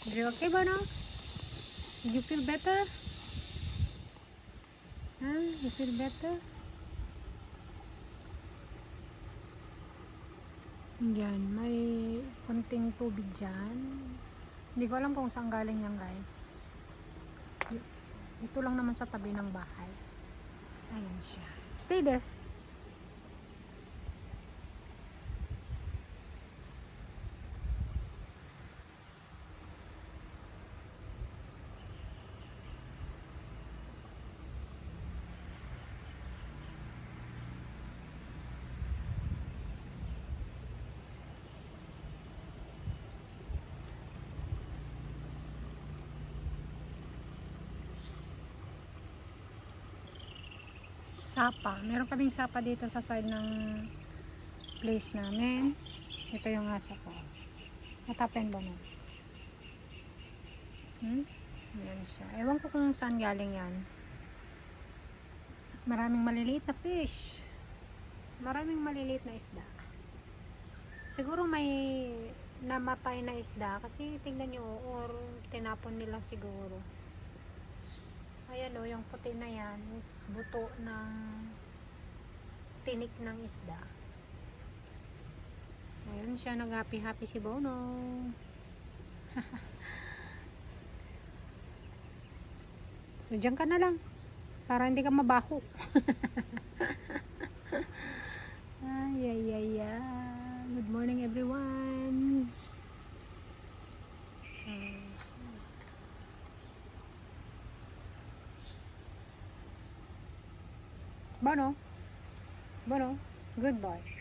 Is it okay ba now? Did you feel better? Huh? You feel better? Yan, may konting tubig dyan. Hindi ko alam kung saan galing yan, guys. Ito lang naman sa tabi ng bahay. Ayan siya. Stay there. Sapa. Meron kaming sapa dito sa side ng place namin. Ito yung aso ko. Natapen ba no? Yan siya. Ewan ko kung saan galing yan. Maraming maliliit na fish. Maraming maliliit na isda. Siguro may namatay na isda kasi tingnan nyo or tinapon nila siguro. Ayan o, yung puti na yan is buto ng tinik ng isda. Ayun siya, nag-happy-happy si Bono. So, dyan ka na lang. Para hindi ka mabaho. Ay, ay, ay, ay. Good morning, everyone. Bono. Bono. Good boy.